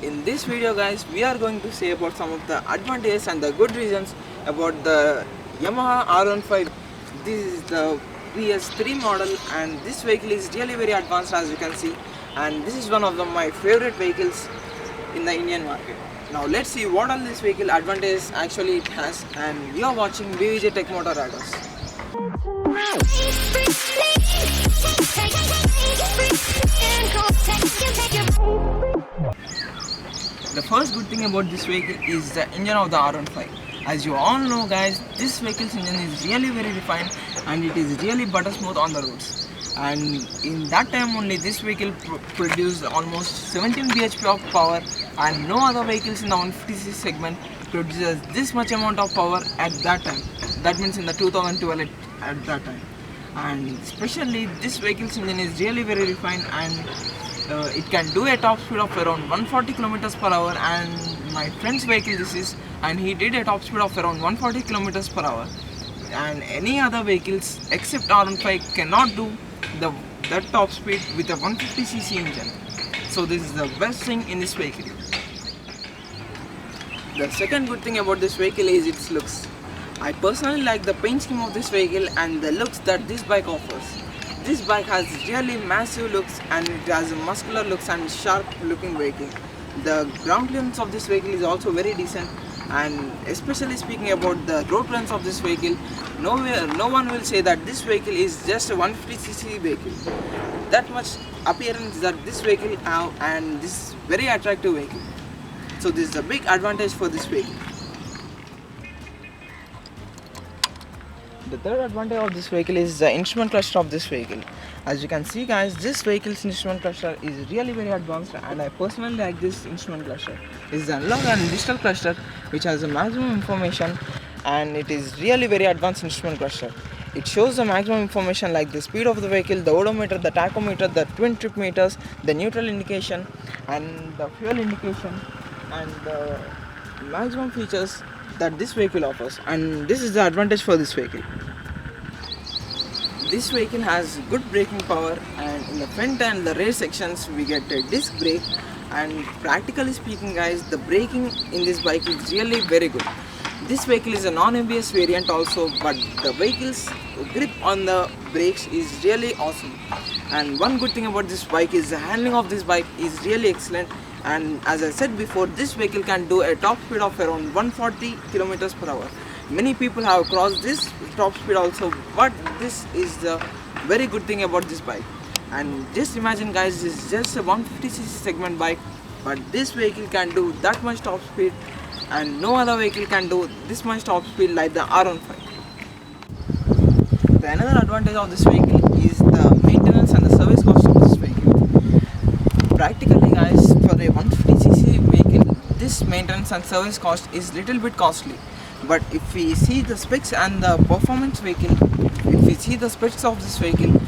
In this video guys, we are going to say about some of the advantages and the good reasons about the Yamaha R15. This is the PS3 model and this vehicle is really very advanced, as you can see, and this is one of my favorite vehicles in the Indian market. Now let's see what all this vehicle advantages actually it has, and you are watching BVJ Tech Motor Rados. The first good thing about this vehicle is the engine of the R15. As you all know guys, this vehicle's engine is really very refined and it is really butter smooth on the roads. And in that time only this vehicle produced almost 17 bhp of power, and no other vehicles in the 150cc segment produces this much amount of power at that time. That means in the 2012 at that time. And especially this vehicle's engine is really very refined, and it can do a top speed of around 140 kilometers per hour, and my friend's vehicle this is, and he did a top speed of around 140 kilometers per hour, and any other vehicles except R15 cannot do that top speed with a 150cc engine. So this is the best thing in this vehicle. The second good thing about this vehicle is its looks. I personally like the paint scheme of this vehicle and the looks that this bike offers. This bike has really massive looks and it has muscular looks and sharp looking vehicle. The ground clearance of this vehicle is also very decent, and especially speaking about the road clearance of this vehicle, no one will say that this vehicle is just a 150cc vehicle. That much appearance that this vehicle have, and this very attractive vehicle. So this is a big advantage for this vehicle. The third advantage of this vehicle is the instrument cluster of this vehicle. As you can see guys, this vehicle's instrument cluster is really very advanced, and I personally like this instrument cluster. It is an analog and digital cluster which has a maximum information, and it is really very advanced instrument cluster. It shows the maximum information like the speed of the vehicle, the odometer, the tachometer, the twin trip meters, the neutral indication and the fuel indication, and the maximum features that this vehicle offers, and this is the advantage for this vehicle. This vehicle has good braking power, and in the front and the rear sections we get a disc brake, and practically speaking guys, the braking in this bike is really very good. This vehicle is a non-ABS variant also, but the vehicle's grip on the brakes is really awesome. And one good thing about this bike is the handling of this bike is really excellent. And as I said before, this vehicle can do a top speed of around 140 kilometers per hour. Many people have crossed this top speed also, but this is the very good thing about this bike. And just imagine guys, this is just a 150cc segment bike, but this vehicle can do that much top speed, and no other vehicle can do this much top speed like the R15. The another advantage of this vehicle is the maintenance and the service cost of this vehicle. Practically guys, for a 150cc vehicle, this maintenance and service cost is little bit costly. But if we see the specs and the performance vehicle, if we see the specs of this vehicle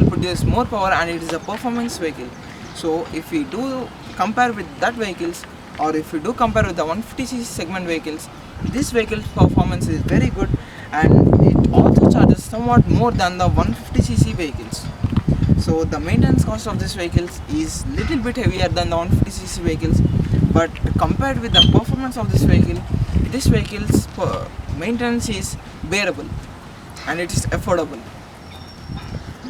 produces more power and it is a performance vehicle. So if we do compare with that vehicles, or if we do compare with the 150cc segment vehicles, this vehicle's performance is very good, and it also charges somewhat more than the 150cc vehicles. So the maintenance cost of this vehicles is little bit heavier than the 150cc vehicles, but compared with the performance of this vehicle's maintenance is bearable and it is affordable.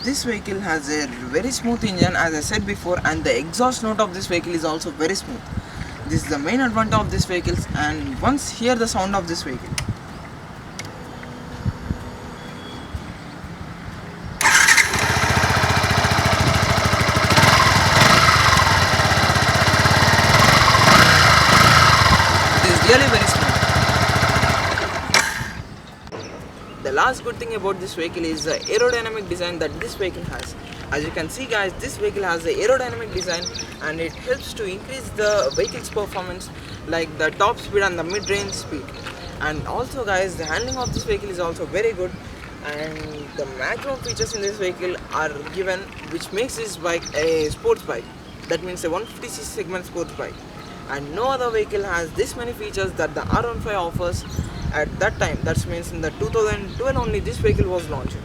This vehicle has a very smooth engine, as I said before, and the exhaust note of this vehicle is also very smooth. This is the main advantage of this vehicles, and once hear the sound of this vehicle. Really very smooth. The last good thing about this vehicle is the aerodynamic design that this vehicle has. As you can see guys, this vehicle has the aerodynamic design, and it helps to increase the vehicle's performance like the top speed and the mid-range speed. And also guys, the handling of this vehicle is also very good, and the maximum features in this vehicle are given, which makes this bike a sports bike. That means a 150cc segment sports bike. And no other vehicle has this many features that the R15 offers at that time. That means in the 2012 only this vehicle was launched.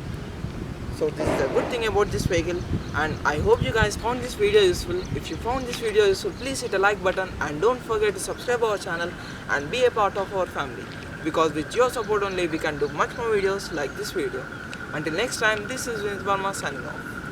So this is a good thing about this vehicle, and I hope you guys found this video useful. If you found this video useful, please hit a like button and don't forget to subscribe our channel and be a part of our family, because with your support only we can do much more videos like this video. Until next time, this is Vince Verma signing off.